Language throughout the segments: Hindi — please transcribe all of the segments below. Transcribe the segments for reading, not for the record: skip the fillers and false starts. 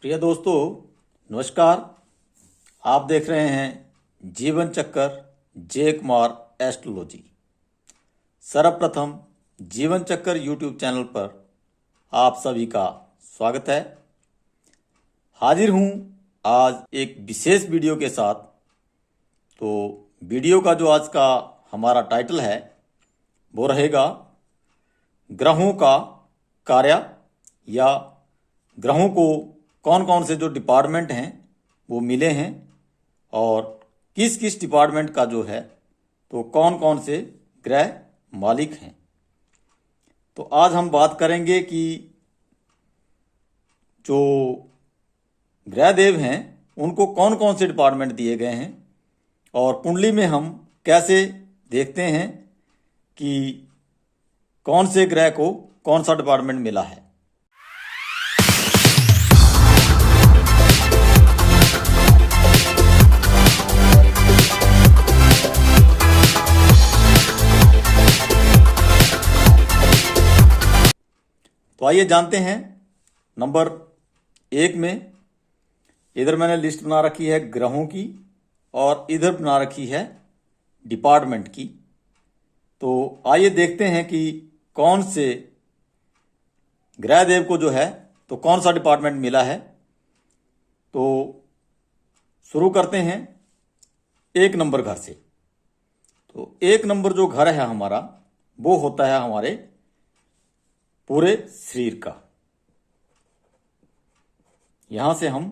प्रिय दोस्तों, नमस्कार। आप देख रहे हैं जीवन चक्कर जे कुमार एस्ट्रोलॉजी। सर्वप्रथम जीवन चक्कर यूट्यूब चैनल पर आप सभी का स्वागत है। हाजिर हूं आज एक विशेष वीडियो के साथ। तो वीडियो का जो आज का हमारा टाइटल है वो रहेगा ग्रहों का कार्य, या ग्रहों को कौन कौन से जो डिपार्टमेंट हैं वो मिले हैं और किस किस डिपार्टमेंट का जो है तो कौन कौन से ग्रह मालिक हैं। तो आज हम बात करेंगे कि जो ग्रह देव हैं उनको कौन कौन से डिपार्टमेंट दिए गए हैं और कुंडली में हम कैसे देखते हैं कि कौन से ग्रह को कौन सा डिपार्टमेंट मिला है। तो आइए जानते हैं। नंबर 1 में इधर मैंने लिस्ट बना रखी है ग्रहों की और इधर बना रखी है डिपार्टमेंट की। तो आइए देखते हैं कि कौन से ग्रह देव को जो है तो कौन सा डिपार्टमेंट मिला है। तो शुरू करते हैं 1 नंबर घर से। तो 1 नंबर जो घर है हमारा वो होता है हमारे पूरे शरीर का। यहां से हम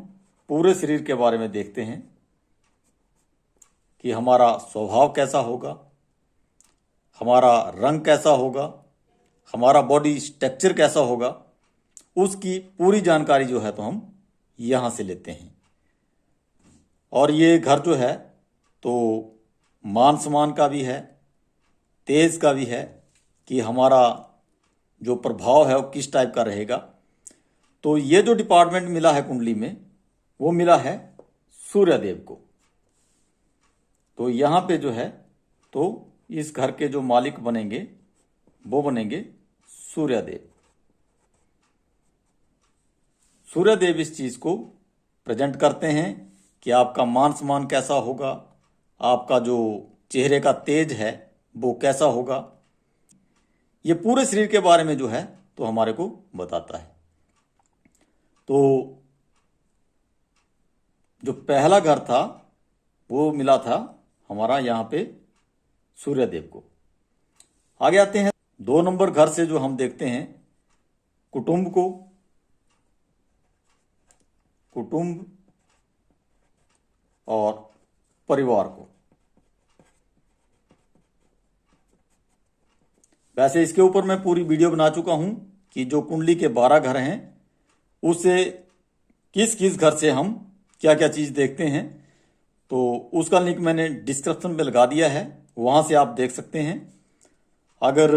पूरे शरीर के बारे में देखते हैं कि हमारा स्वभाव कैसा होगा, हमारा रंग कैसा होगा, हमारा बॉडी स्ट्रक्चर कैसा होगा, उसकी पूरी जानकारी जो है तो हम यहां से लेते हैं। और ये घर जो है तो मान सम्मान का भी है, तेज का भी है कि हमारा जो प्रभाव है वो किस टाइप का रहेगा। तो ये जो डिपार्टमेंट मिला है कुंडली में वो मिला है सूर्यदेव को। तो यहाँ पे जो है तो इस घर के जो मालिक बनेंगे वो बनेंगे सूर्यदेव। सूर्यदेव इस चीज को प्रेजेंट करते हैं कि आपका मान सम्मान कैसा होगा, आपका जो चेहरे का तेज है वो कैसा होगा। ये पूरे शरीर के बारे में जो है तो हमारे को बताता है। तो जो पहला घर था वो मिला था हमारा यहाँ पे सूर्यदेव को। आगे आते हैं 2 नंबर घर से जो हम देखते हैं कुटुंब को। कुटुंब और परिवार को। वैसे इसके ऊपर मैं पूरी वीडियो बना चुका हूं कि जो कुंडली के 12 घर हैं उससे किस किस घर से हम क्या क्या चीज देखते हैं। तो उसका लिंक मैंने डिस्क्रिप्शन में लगा दिया है, वहां से आप देख सकते हैं। अगर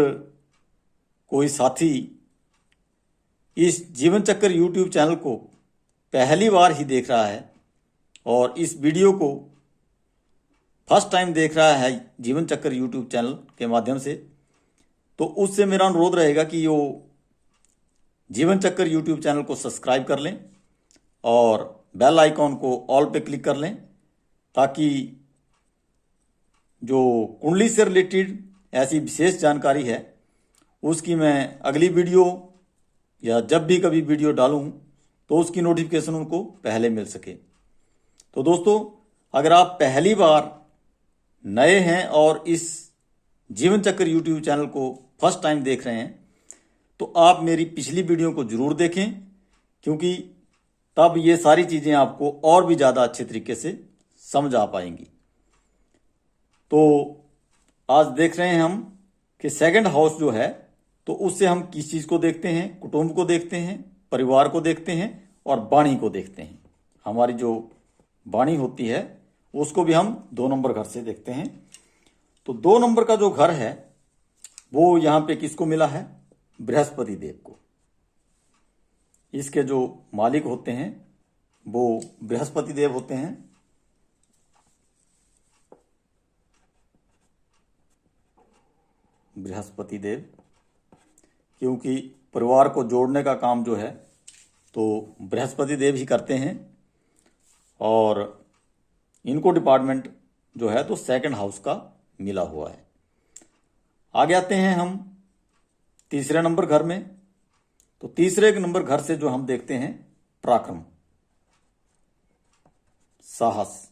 कोई साथी इस जीवन चक्कर यूट्यूब चैनल को पहली बार ही देख रहा है और इस वीडियो को फर्स्ट टाइम देख रहा है जीवन चक्कर यूट्यूब चैनल के माध्यम से, तो उससे मेरा अनुरोध रहेगा कि वो जीवन चक्कर यूट्यूब चैनल को सब्सक्राइब कर लें और बेल आइकॉन को ऑल पे क्लिक कर लें, ताकि जो कुंडली से रिलेटेड ऐसी विशेष जानकारी है उसकी मैं अगली वीडियो या जब भी कभी वीडियो डालूं तो उसकी नोटिफिकेशन उनको पहले मिल सके। तो दोस्तों, अगर आप पहली बार नए हैं और इस जीवन चक्कर यूट्यूब चैनल को फर्स्ट टाइम देख रहे हैं तो आप मेरी पिछली वीडियो को जरूर देखें, क्योंकि तब ये सारी चीजें आपको और भी ज्यादा अच्छे तरीके से समझ आ पाएंगी। तो आज देख रहे हैं हम कि सेकंड हाउस जो है तो उससे हम किस चीज को देखते हैं, कुटुंब को देखते हैं, परिवार को देखते हैं और वाणी को देखते हैं। हमारी जो वाणी होती है उसको भी हम 2 नंबर घर से देखते हैं। तो 2 नंबर का जो घर है वो यहां पे किसको मिला है? बृहस्पति देव को। इसके जो मालिक होते हैं वो बृहस्पति देव होते हैं। बृहस्पति देव, क्योंकि परिवार को जोड़ने का काम जो है तो बृहस्पति देव ही करते हैं और इनको डिपार्टमेंट जो है तो सेकंड हाउस का मिला हुआ है। आगे आते हैं हम तीसरे नंबर घर में। तो तीसरे नंबर घर से जो हम देखते हैं पराक्रम, साहस,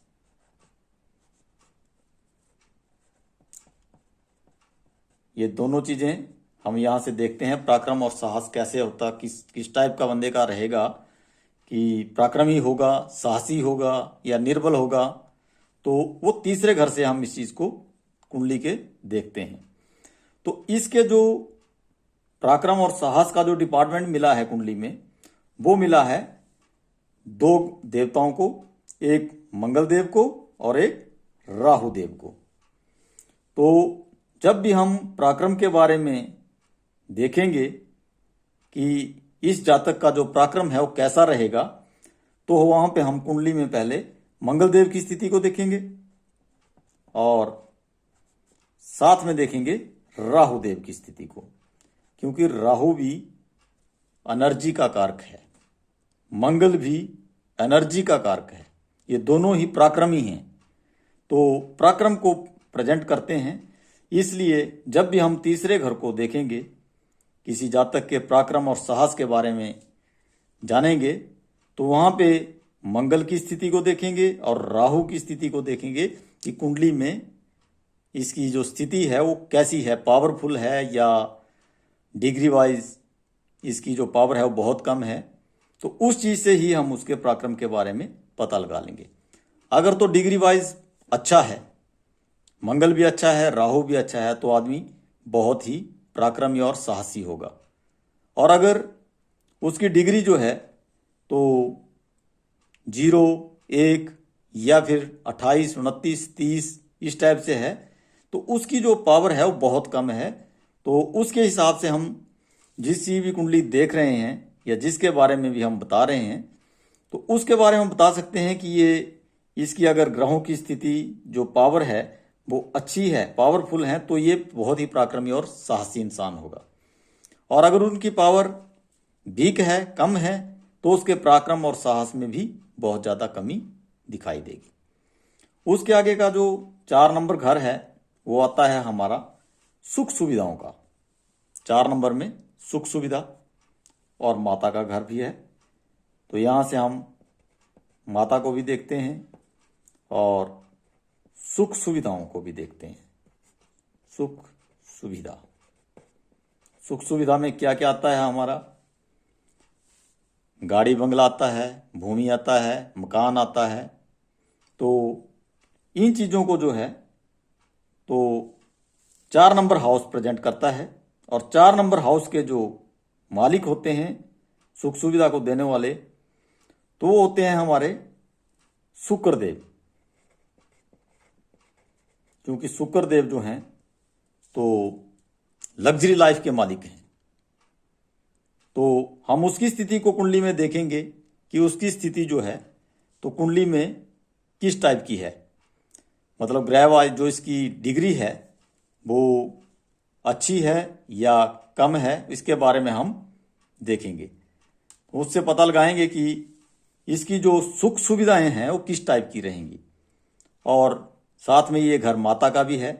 ये दोनों चीजें हम यहां से देखते हैं। पराक्रम और साहस कैसे होता, किस टाइप का बंदे का रहेगा, कि पराक्रमी होगा, साहसी होगा या निर्बल होगा, तो वो तीसरे घर से हम इस चीज को कुंडली के देखते हैं। तो इसके जो पराक्रम और साहस का जो डिपार्टमेंट मिला है कुंडली में, वो मिला है दो देवताओं को, एक मंगल देव को और एक राहु देव को। तो जब भी हम पराक्रम के बारे में देखेंगे कि इस जातक का जो पराक्रम है वो कैसा रहेगा, तो वहां पे हम कुंडली में पहले मंगल देव की स्थिति को देखेंगे और साथ में देखेंगे राहु देव की स्थिति को, क्योंकि राहु भी एनर्जी का कारक है, मंगल भी एनर्जी का कारक है, ये दोनों ही पराक्रमी हैं। तो पराक्रम को प्रेजेंट करते हैं। इसलिए जब भी हम तीसरे घर को देखेंगे, किसी जातक के पराक्रम और साहस के बारे में जानेंगे, तो वहां पे मंगल की स्थिति को देखेंगे और राहु की स्थिति को देखेंगे कि कुंडली में इसकी जो स्थिति है वो कैसी है, पावरफुल है या डिग्री वाइज इसकी जो पावर है वो बहुत कम है। तो उस चीज से ही हम उसके पराक्रम के बारे में पता लगा लेंगे। अगर तो डिग्री वाइज अच्छा है, मंगल भी अच्छा है, राहु भी अच्छा है, तो आदमी बहुत ही पराक्रमी और साहसी होगा। और अगर उसकी डिग्री जो है तो 0, 1 या फिर 28, 29, 30 इस टाइप से है, तो उसकी जो पावर है वो बहुत कम है। तो उसके हिसाब से हम जिस चीज भी कुंडली देख रहे हैं या जिसके बारे में भी हम बता रहे हैं, तो उसके बारे में बता सकते हैं कि ये इसकी अगर ग्रहों की स्थिति जो पावर है वो अच्छी है, पावरफुल है, तो ये बहुत ही पराक्रमी और साहसी इंसान होगा। और अगर उनकी पावर वीक है, कम है, तो उसके पराक्रम और साहस में भी बहुत ज़्यादा कमी दिखाई देगी। उसके आगे का जो 4 नंबर घर है वो आता है हमारा सुख सुविधाओं का। 4 नंबर में सुख सुविधा और माता का घर भी है। तो यहाँ से हम माता को भी देखते हैं और सुख सुविधाओं को भी देखते हैं। सुख सुविधा, सुख सुविधा में क्या क्या आता है हमारा? गाड़ी बंगला आता है, भूमि आता है, मकान आता है। तो इन चीज़ों को जो है तो 4 नंबर हाउस प्रेजेंट करता है। और 4 नंबर हाउस के जो मालिक होते हैं सुख सुविधा को देने वाले, तो वो होते हैं हमारे शुक्र देव। क्योंकि शुक्र देव जो हैं तो लग्जरी लाइफ के मालिक हैं। तो हम उसकी स्थिति को कुंडली में देखेंगे कि उसकी स्थिति जो है तो कुंडली में किस टाइप की है, मतलब ग्रह वाइज जो इसकी डिग्री है वो अच्छी है या कम है, इसके बारे में हम देखेंगे। उससे पता लगाएंगे कि इसकी जो सुख सुविधाएं हैं वो किस टाइप की रहेंगी। और साथ में ये घर माता का भी है।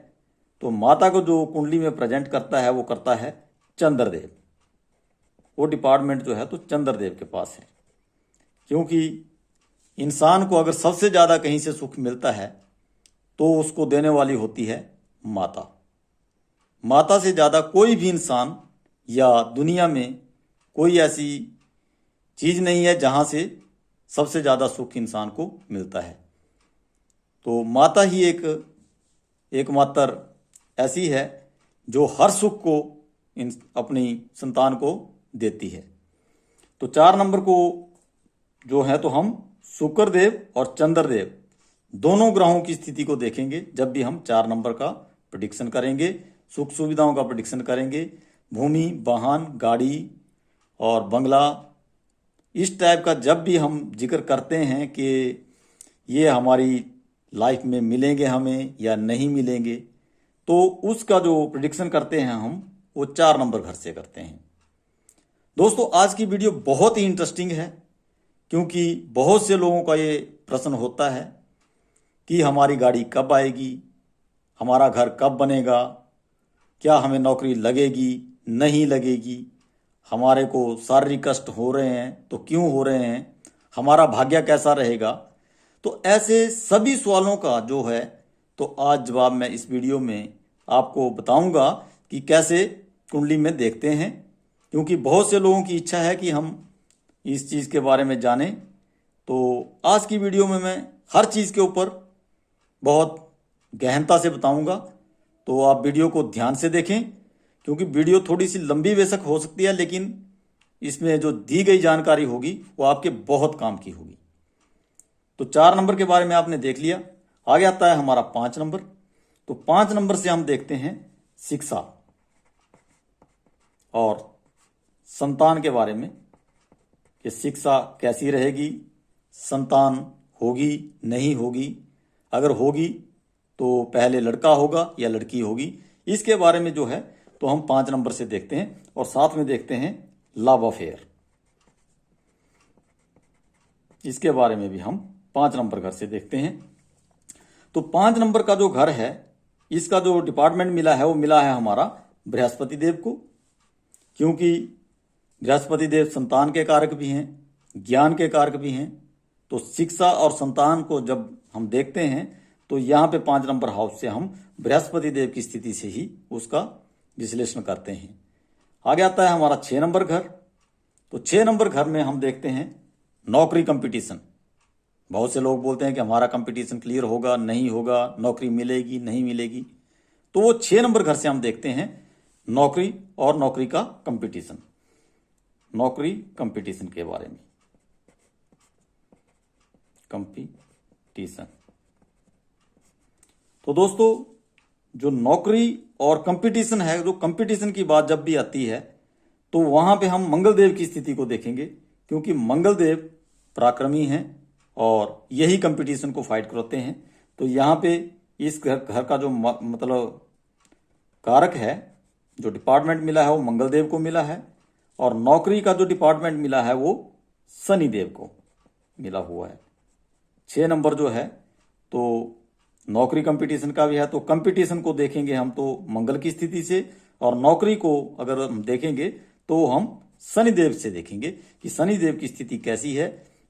तो माता को जो कुंडली में प्रेजेंट करता है वो करता है चंद्रदेव। वो डिपार्टमेंट जो है तो चंद्रदेव के पास है। क्योंकि इंसान को अगर सबसे ज़्यादा कहीं से सुख मिलता है तो उसको देने वाली होती है माता। माता से ज़्यादा कोई भी इंसान या दुनिया में कोई ऐसी चीज़ नहीं है जहाँ से सबसे ज़्यादा सुख इंसान को मिलता है। तो माता ही एकमात्र ऐसी है जो हर सुख को अपनी संतान को देती है। तो 4 नंबर को जो है तो हम शुक्रदेव और चंद्रदेव दोनों ग्रहों की स्थिति को देखेंगे जब भी हम 4 नंबर का प्रेडिक्शन करेंगे, सुख सुविधाओं का प्रेडिक्शन करेंगे। भूमि, वाहन, गाड़ी और बंगला, इस टाइप का जब भी हम जिक्र करते हैं कि ये हमारी लाइफ में मिलेंगे हमें या नहीं मिलेंगे, तो उसका जो प्रेडिक्शन करते हैं हम वो 4 नंबर घर से करते हैं। दोस्तों, आज की वीडियो बहुत ही इंटरेस्टिंग है। क्योंकि बहुत से लोगों का ये प्रश्न होता है कि हमारी गाड़ी कब आएगी, हमारा घर कब बनेगा, क्या हमें नौकरी लगेगी नहीं लगेगी, हमारे को शारीरिक कष्ट हो रहे हैं तो क्यों हो रहे हैं, हमारा भाग्य कैसा रहेगा। तो ऐसे सभी सवालों का जो है तो आज जवाब मैं इस वीडियो में आपको बताऊंगा कि कैसे कुंडली में देखते हैं, क्योंकि बहुत से लोगों की इच्छा है कि हम इस चीज़ के बारे में जानें। तो आज की वीडियो में मैं हर चीज़ के ऊपर बहुत गहनता से बताऊंगा, तो आप वीडियो को ध्यान से देखें, क्योंकि वीडियो थोड़ी सी लंबी बेशक हो सकती है, लेकिन इसमें जो दी गई जानकारी होगी वो आपके बहुत काम की होगी। तो 4 नंबर के बारे में आपने देख लिया, आगे आता है हमारा 5 नंबर। तो 5 नंबर से हम देखते हैं शिक्षा और संतान के बारे में कि शिक्षा कैसी रहेगी, संतान होगी नहीं होगी, अगर होगी तो पहले लड़का होगा या लड़की होगी, इसके बारे में जो है तो हम 5 नंबर से देखते हैं। और साथ में देखते हैं लव अफेयर, इसके बारे में भी हम 5 नंबर घर से देखते हैं। तो 5 नंबर का जो घर है, इसका जो डिपार्टमेंट मिला है वो मिला है हमारा बृहस्पति देव को, क्योंकि बृहस्पति देव संतान के कारक भी हैं, ज्ञान के कारक भी हैं। तो शिक्षा और संतान को जब हम देखते हैं तो यहाँ पे 5 नंबर हाउस से हम बृहस्पति देव की स्थिति से ही उसका विश्लेषण करते हैं। आगे आता है हमारा 6 नंबर घर। तो 6 नंबर घर में हम देखते हैं नौकरी कंपटीशन। बहुत से लोग बोलते हैं कि हमारा कंपटीशन क्लियर होगा नहीं होगा, नौकरी मिलेगी नहीं मिलेगी। तो वो 6 नंबर घर से हम देखते हैं नौकरी और नौकरी का कंपटीशन, नौकरी कंपटीशन के बारे में। कंपटीशन, तो दोस्तों जो नौकरी और कंपटीशन है, जो कंपटीशन की बात जब भी आती है तो वहां पे हम मंगल देव की स्थिति को देखेंगे, क्योंकि मंगल देव पराक्रमी हैं और यही कंपटीशन को फाइट करते हैं। तो यहाँ पे इस घर का जो मतलब कारक है, जो डिपार्टमेंट मिला है वो मंगल देव को मिला है, और नौकरी का जो डिपार्टमेंट मिला है वो शनि देव को मिला हुआ है। 6 नंबर जो है तो नौकरी कंपटीशन का भी है, तो कंपटीशन को देखेंगे हम तो मंगल की स्थिति से, और नौकरी को अगर हम देखेंगे तो हम शनिदेव से देखेंगे कि शनिदेव की स्थिति कैसी है,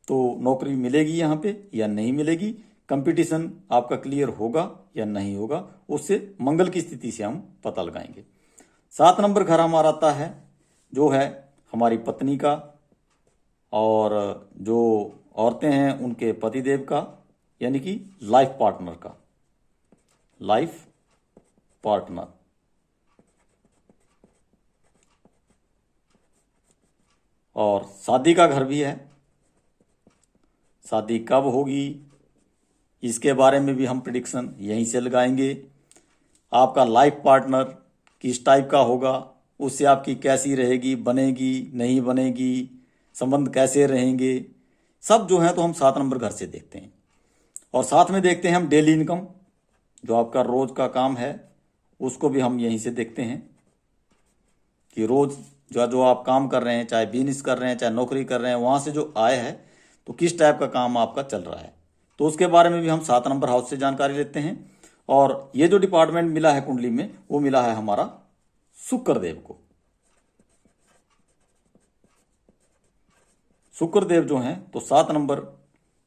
तो नौकरी मिलेगी यहाँ पे या नहीं मिलेगी, कंपटीशन आपका क्लियर होगा या नहीं होगा, उससे मंगल की स्थिति से हम पता लगाएंगे। 7 नंबर घर हमारा आता है जो है हमारी पत्नी का, और जो औरतें हैं उनके पतिदेव का, यानी कि लाइफ पार्टनर का, लाइफ पार्टनर। और शादी का घर भी है, शादी कब होगी इसके बारे में भी हम प्रिडिक्शन यहीं से लगाएंगे। आपका लाइफ पार्टनर किस टाइप का होगा, उससे आपकी कैसी रहेगी, बनेगी नहीं बनेगी, संबंध कैसे रहेंगे, सब जो है तो हम 7 नंबर घर से देखते हैं। और साथ में देखते हैं हम डेली इनकम, जो आपका रोज का काम है उसको भी हम यहीं से देखते हैं कि रोज जो आप काम कर रहे हैं, चाहे बिजनेस कर रहे हैं चाहे नौकरी कर रहे हैं, वहां से जो आय है तो किस टाइप का काम आपका चल रहा है, तो उसके बारे में भी हम 7 नंबर हाउस से जानकारी लेते हैं। और ये जो डिपार्टमेंट मिला है कुंडली में वो मिला है हमारा शुक्रदेव को। शुक्रदेव जो हैं तो 7 नंबर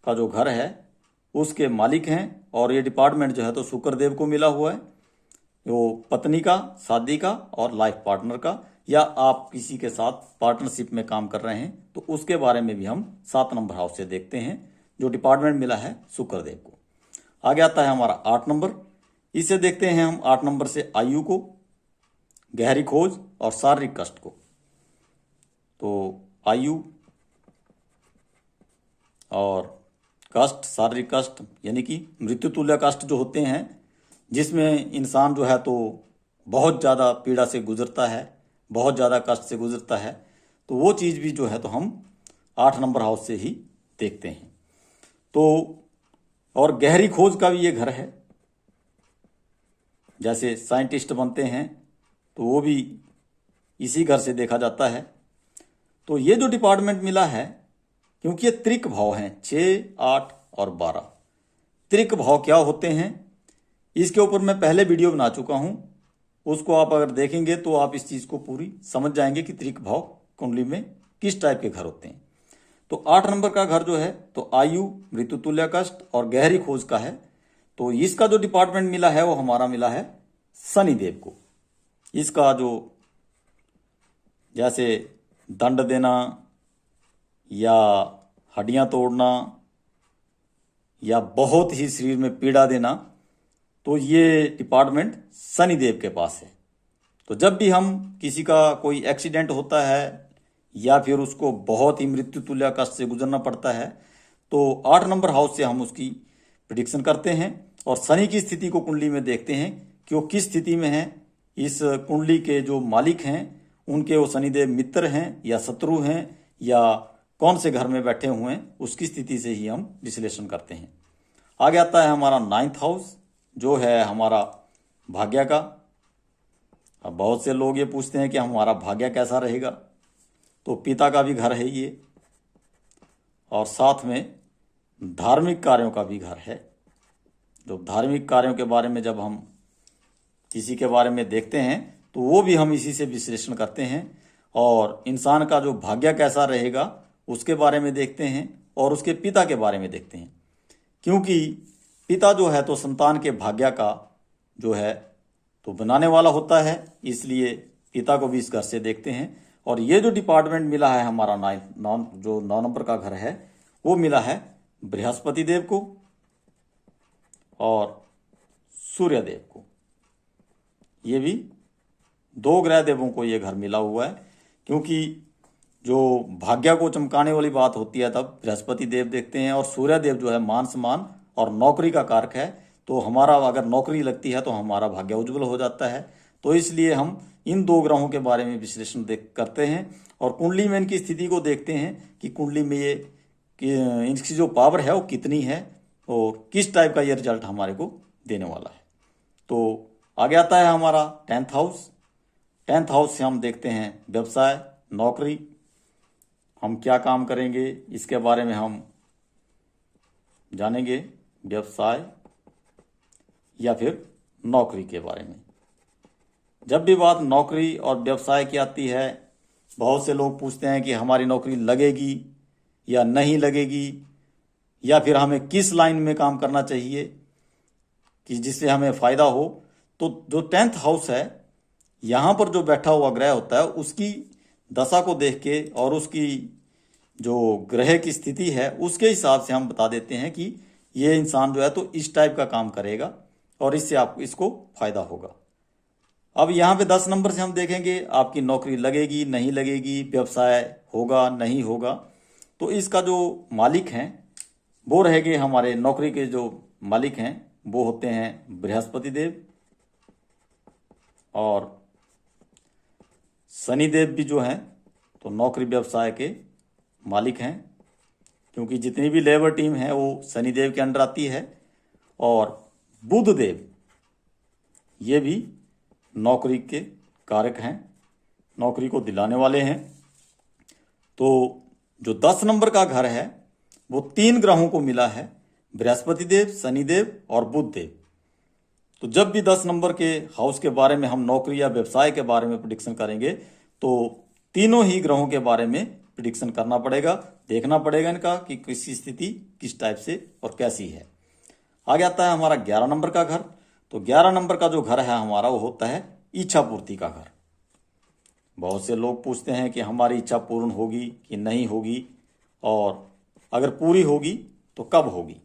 का जो घर है उसके मालिक हैं, और ये डिपार्टमेंट जो है तो शुक्रदेव को मिला हुआ है, वो पत्नी का, शादी का और लाइफ पार्टनर का, या आप किसी के साथ पार्टनरशिप में काम कर रहे हैं तो उसके बारे में भी हम 7 नंबर हाउस से देखते हैं, जो डिपार्टमेंट मिला है शुक्रदेव को। आगे आता है हमारा 8 नंबर। इसे देखते हैं हम 8 नंबर से आयु को, गहरी खोज और शारीरिक कष्ट को। तो आयु और कष्ट, शारीरिक कष्ट यानी कि मृत्यु तुल्य कष्ट जो होते हैं, जिसमें इंसान जो है तो बहुत ज़्यादा पीड़ा से गुजरता है, बहुत ज़्यादा कष्ट से गुजरता है, तो वो चीज़ भी जो है तो हम 8 नंबर हाउस से ही देखते हैं। तो और गहरी खोज का भी ये घर है, जैसे साइंटिस्ट बनते हैं तो वो भी इसी घर से देखा जाता है। तो ये जो डिपार्टमेंट मिला है क्योंकि ये त्रिक भाव हैं, 6, 8 और 12। त्रिक भाव क्या होते हैं इसके ऊपर मैं पहले वीडियो बना चुका हूं, उसको आप अगर देखेंगे तो आप इस चीज को पूरी समझ जाएंगे कि त्रिक भाव कुंडली में किस टाइप के घर होते हैं। तो 8 नंबर का घर जो है तो आयु, मृत्यु, तुल्य कष्ट और गहरी खोज का है। तो इसका जो डिपार्टमेंट मिला है वो हमारा मिला है शनिदेव को। इसका जो जैसे दंड देना या हड्डियां तोड़ना या बहुत ही शरीर में पीड़ा देना, तो ये डिपार्टमेंट शनिदेव के पास है। तो जब भी हम किसी का कोई एक्सीडेंट होता है या फिर उसको बहुत ही मृत्यु तुल्य कष्ट से गुजरना पड़ता है तो 8 नंबर हाउस से हम उसकी प्रिडिक्शन करते हैं और शनि की स्थिति को कुंडली में देखते हैं कि वो किस स्थिति में है। इस कुंडली के जो मालिक हैं उनके वो शनिदेव मित्र हैं या शत्रु हैं या कौन से घर में बैठे हुए हैं, उसकी स्थिति से ही हम विश्लेषण करते हैं। आगे आता है हमारा 9th हाउस जो है हमारा भाग्य का। अब बहुत से लोग ये पूछते हैं कि हमारा भाग्य कैसा रहेगा, तो पिता का भी घर है ये और साथ में धार्मिक कार्यों का भी घर है। जो धार्मिक कार्यों के बारे में जब हम किसी के बारे में देखते हैं तो वो भी हम इसी से विश्लेषण करते हैं और इंसान का जो भाग्य कैसा रहेगा उसके बारे में देखते हैं और उसके पिता के बारे में देखते हैं। क्योंकि पिता जो है तो संतान के भाग्य का जो है तो बनाने वाला होता है, इसलिए पिता को भी इस घर से देखते हैं। और ये जो डिपार्टमेंट मिला है हमारा 9 नंबर का घर है वो मिला है बृहस्पति देव को और सूर्य देव को। ये भी 2 ग्रह देवों को ये घर मिला हुआ है, क्योंकि जो भाग्य को चमकाने वाली बात होती है तब बृहस्पति देव देखते हैं और सूर्य देव जो है मान सम्मान और नौकरी का कारक है। तो हमारा अगर नौकरी लगती है तो हमारा भाग्य उज्जवल हो जाता है। तो इसलिए हम इन 2 ग्रहों के बारे में विश्लेषण करते हैं और कुंडली में इनकी स्थिति को देखते हैं कि कुंडली में ये कि इनकी जो पावर है वो कितनी है और किस टाइप का ये रिजल्ट हमारे को देने वाला है। तो आगे आता है हमारा 10th हाउस। 10th हाउस से हम देखते हैं व्यवसाय, नौकरी, हम क्या काम करेंगे इसके बारे में हम जानेंगे, व्यवसाय या फिर नौकरी के बारे में। जब भी बात नौकरी और व्यवसाय की आती है बहुत से लोग पूछते हैं कि हमारी नौकरी लगेगी या नहीं लगेगी या फिर हमें किस लाइन में काम करना चाहिए कि जिससे हमें फ़ायदा हो। तो जो 10th हाउस है यहाँ पर जो बैठा हुआ ग्रह होता है उसकी दशा को देख के और उसकी जो ग्रह की स्थिति है उसके हिसाब से हम बता देते हैं कि ये इंसान जो है तो इस टाइप का काम करेगा और इससे आपको इसको फायदा होगा। अब यहाँ पे 10 नंबर से हम देखेंगे आपकी नौकरी लगेगी नहीं लगेगी, व्यवसाय होगा नहीं होगा। तो इसका जो मालिक हैं वो रहेंगे, हमारे नौकरी के जो मालिक हैं वो होते हैं बृहस्पति देव और शनिदेव भी जो हैं तो नौकरी व्यवसाय के मालिक हैं, क्योंकि जितनी भी लेबर टीम है वो शनिदेव के अंडर आती है। और बुध देव ये भी नौकरी के कारक हैं, नौकरी को दिलाने वाले हैं। तो जो 10 नंबर का घर है वो 3 ग्रहों को मिला है, बृहस्पति देव, शनिदेव और बुध देव। तो जब भी 10 नंबर के हाउस के बारे में हम नौकरी या व्यवसाय के बारे में प्रेडिक्शन करेंगे तो तीनों ही ग्रहों के बारे में प्रेडिक्शन करना पड़ेगा, देखना पड़ेगा इनका कि किसकी स्थिति किस टाइप से और कैसी है। आगे आता है हमारा 11 नंबर का घर। तो 11 नंबर का जो घर है हमारा वो होता है इच्छा पूर्ति का घर। बहुत से लोग पूछते हैं कि हमारी इच्छा पूर्ण होगी कि नहीं होगी और अगर पूरी होगी तो कब होगी।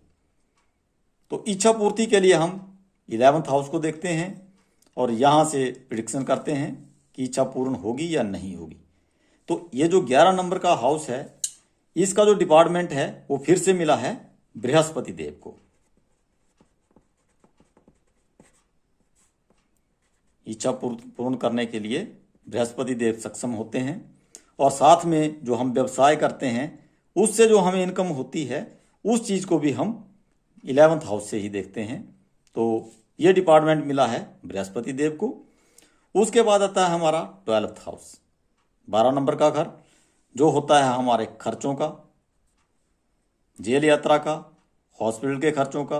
तो इच्छा पूर्ति के लिए हम 11th हाउस को देखते हैं और यहाँ से प्रेडिक्शन करते हैं कि इच्छा पूर्ण होगी या नहीं होगी। तो ये जो 11 नंबर का हाउस है इसका जो डिपार्टमेंट है वो फिर से मिला है बृहस्पति देव को। इच्छा पूर्ण करने के लिए बृहस्पति देव सक्षम होते हैं और साथ में जो हम व्यवसाय करते हैं उससे जो हमें इनकम होती है उस चीज़ को भी हम 11th हाउस से ही देखते हैं। तो ये डिपार्टमेंट मिला है बृहस्पति देव को। उसके बाद आता है हमारा 12th हाउस, 12 नंबर का घर, जो होता है हमारे खर्चों का, जेल यात्रा का, हॉस्पिटल के खर्चों का।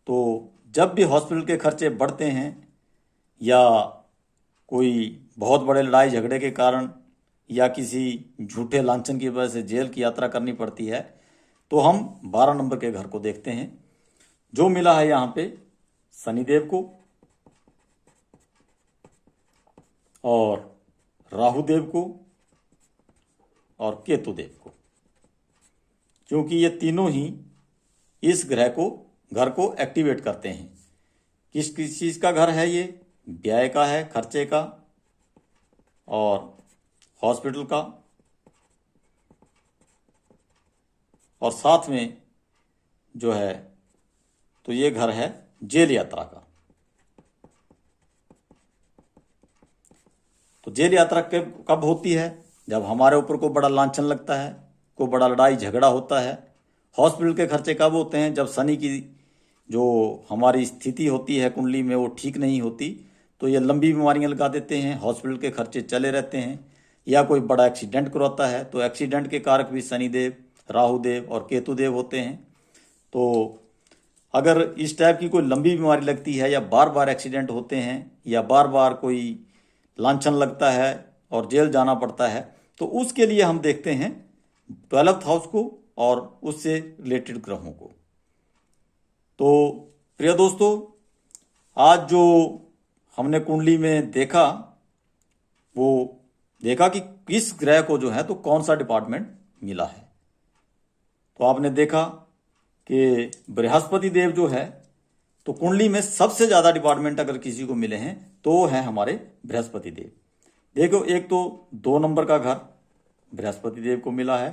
तो जब भी हॉस्पिटल के खर्चे बढ़ते हैं या कोई बहुत बड़े लड़ाई झगड़े के कारण या किसी झूठे लांछन की वजह से जेल की यात्रा करनी पड़ती है, तो हम 12 नंबर के घर को देखते हैं, जो मिला है यहाँ पे शनिदेव को और राहुदेव को और केतुदेव को, क्योंकि ये तीनों ही इस घर को एक्टिवेट करते हैं। किस किस चीज़ का घर है ये? व्यय का है, खर्चे का और हॉस्पिटल का, और साथ में जो है तो ये घर है जेल यात्रा का। तो जेल यात्रा कब होती है? जब हमारे ऊपर कोई बड़ा लांछन लगता है, कोई बड़ा लड़ाई झगड़ा होता है। हॉस्पिटल के खर्चे कब होते हैं? जब शनि की जो हमारी स्थिति होती है कुंडली में वो ठीक नहीं होती, तो ये लंबी बीमारियां लगा देते हैं, हॉस्पिटल के खर्चे चले रहते हैं। या कोई बड़ा एक्सीडेंट करवाता है, तो एक्सीडेंट के कारक भी शनिदेव, राहुदेव और केतुदेव होते हैं। तो अगर इस टाइप की कोई लंबी बीमारी लगती है या बार बार एक्सीडेंट होते हैं या बार बार कोई लांछन लगता है और जेल जाना पड़ता है, तो उसके लिए हम देखते हैं 12th हाउस को और उससे रिलेटेड ग्रहों को। तो प्रिय दोस्तों, आज जो हमने कुंडली में देखा, वो देखा कि किस ग्रह को जो है तो कौन सा डिपार्टमेंट मिला है। तो आपने देखा कि बृहस्पति देव जो है तो कुंडली में सबसे ज़्यादा डिपार्टमेंट अगर किसी को मिले हैं तो वो है हमारे बृहस्पति देव। देखो, एक तो 2 नंबर का घर बृहस्पति देव को मिला है,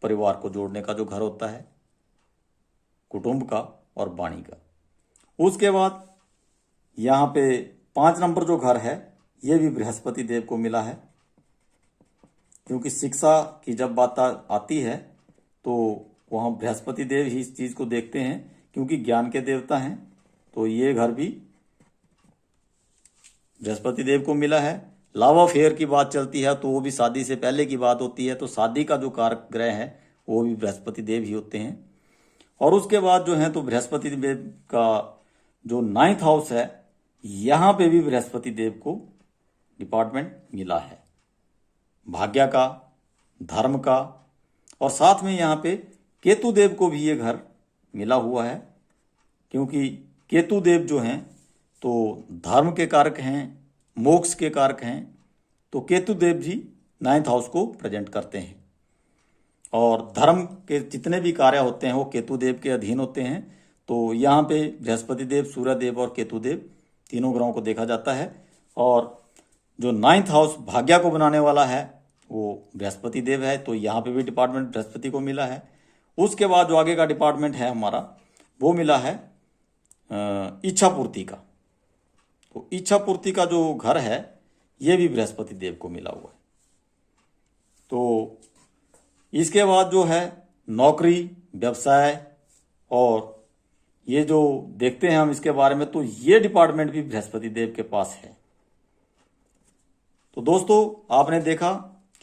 परिवार को जोड़ने का जो घर होता है, कुटुंब का और वाणी का। उसके बाद यहाँ पे 5 नंबर जो घर है ये भी बृहस्पति देव को मिला है, क्योंकि शिक्षा की जब बात आती है तो वहाँ बृहस्पति देव ही इस चीज़ को देखते हैं, क्योंकि ज्ञान के देवता हैं। तो ये घर भी बृहस्पति देव को मिला है। लव अफेयर की बात चलती है तो वो भी शादी से पहले की बात होती है, तो शादी का जो कारक ग्रह है वो भी बृहस्पति देव ही होते हैं। और उसके बाद जो है तो बृहस्पति देव का जो 9th हाउस है, यहाँ पे भी बृहस्पति देव को डिपार्टमेंट मिला है, भाग्य का, धर्म का, और साथ में यहाँ पे केतु देव को भी ये घर मिला हुआ है, क्योंकि केतु देव जो हैं तो धर्म के कारक हैं, मोक्ष के कारक हैं। तो केतु देव भी 9th हाउस को प्रेजेंट करते हैं, और धर्म के जितने भी कार्य होते हैं वो केतु देव के अधीन होते हैं। तो यहाँ पे बृहस्पति देव, सूर्य देव और केतु देव तीनों ग्रहों को देखा जाता है। और जो 9th हाउस भाग्य को बनाने वाला है वो बृहस्पति देव है, तो यहाँ पे भी डिपार्टमेंट बृहस्पति को मिला है। उसके बाद जो आगे का डिपार्टमेंट है हमारा वो मिला है इच्छा पूर्ति का। तो इच्छा पूर्ति का जो घर है ये भी बृहस्पति देव को मिला हुआ है। तो इसके बाद जो है नौकरी, व्यवसाय, और ये जो देखते हैं हम इसके बारे में, तो ये डिपार्टमेंट भी बृहस्पति देव के पास है। तो दोस्तों, आपने देखा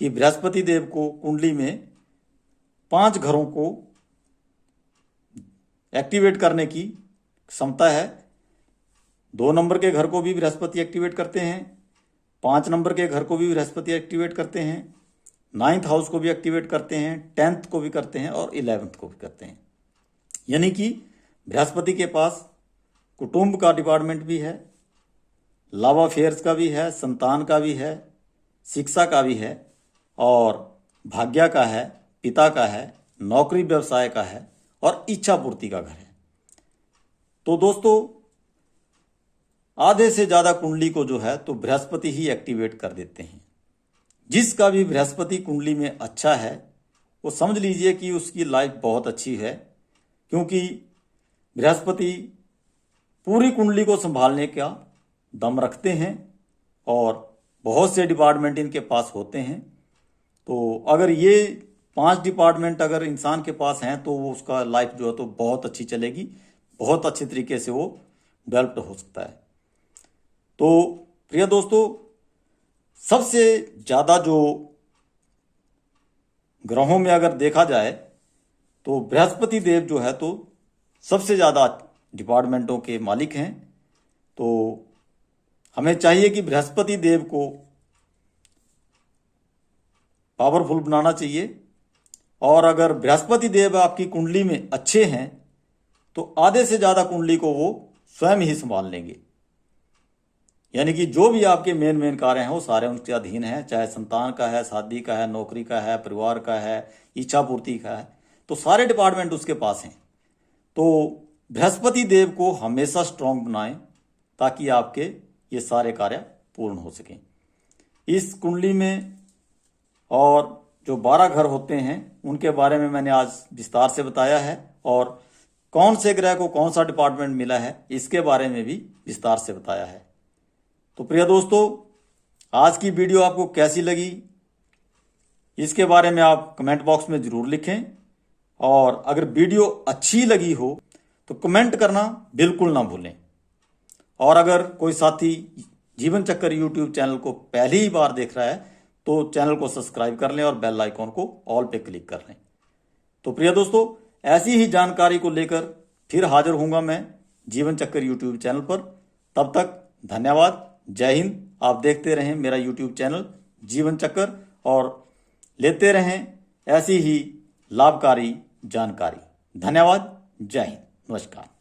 कि बृहस्पति देव को कुंडली में 5 घरों को एक्टिवेट करने की क्षमता है। 2 नंबर के घर को भी बृहस्पति एक्टिवेट करते हैं, 5 नंबर के घर को भी बृहस्पति एक्टिवेट करते हैं, 9th हाउस को भी एक्टिवेट करते हैं, 10th को भी करते हैं और 11th को भी करते हैं। यानी कि बृहस्पति के पास कुटुंब का डिपार्टमेंट भी है, लव अफेयर्स का भी है, संतान का भी है, शिक्षा का भी है, और भाग्य का है, पिता का है, नौकरी व्यवसाय का है, और इच्छा पूर्ति का घर है। तो दोस्तों, आधे से ज़्यादा कुंडली को जो है तो बृहस्पति ही एक्टिवेट कर देते हैं। जिसका भी बृहस्पति कुंडली में अच्छा है वो समझ लीजिए कि उसकी लाइफ बहुत अच्छी है, क्योंकि बृहस्पति पूरी कुंडली को संभालने का दम रखते हैं और बहुत से डिपार्टमेंट इनके पास होते हैं। तो अगर ये 5 डिपार्टमेंट अगर इंसान के पास हैं तो वो उसका लाइफ जो है तो बहुत अच्छी चलेगी, बहुत अच्छे तरीके से वो डेवलप्ड हो सकता है। तो प्रिय दोस्तों, सबसे ज़्यादा जो ग्रहों में अगर देखा जाए तो बृहस्पति देव जो है तो सबसे ज़्यादा डिपार्टमेंटों के मालिक हैं। तो हमें चाहिए कि बृहस्पति देव को पावरफुल बनाना चाहिए। और अगर बृहस्पति देव आपकी कुंडली में अच्छे हैं तो आधे से ज़्यादा कुंडली को वो स्वयं ही संभाल लेंगे। यानी कि जो भी आपके मेन कार्य हैं वो सारे उनके अधीन हैं, चाहे संतान का है, शादी का है, नौकरी का है, परिवार का है, इच्छा पूर्ति का है, तो सारे डिपार्टमेंट उसके पास हैं। तो बृहस्पति देव को हमेशा स्ट्रांग बनाएं ताकि आपके ये सारे कार्य पूर्ण हो सकें। इस कुंडली में और जो 12 घर होते हैं उनके बारे में मैंने आज विस्तार से बताया है, और कौन से ग्रह को कौन सा डिपार्टमेंट मिला है इसके बारे में भी विस्तार से बताया है। तो प्रिय दोस्तों, आज की वीडियो आपको कैसी लगी इसके बारे में आप कमेंट बॉक्स में ज़रूर लिखें, और अगर वीडियो अच्छी लगी हो तो कमेंट करना बिल्कुल ना भूलें। और अगर कोई साथी जीवन चक्कर यूट्यूब चैनल को पहली ही बार देख रहा है तो चैनल को सब्सक्राइब कर लें और बेल आइकॉन को ऑल पे क्लिक कर लें। तो प्रिय दोस्तों, ऐसी ही जानकारी को लेकर फिर हाजिर होऊंगा मैं जीवन चक्कर यूट्यूब चैनल पर। तब तक धन्यवाद, जय हिंद। आप देखते रहें मेरा यूट्यूब चैनल जीवन चक्कर और लेते रहें ऐसी ही लाभकारी जानकारी। धन्यवाद, जय हिंद, नमस्कार।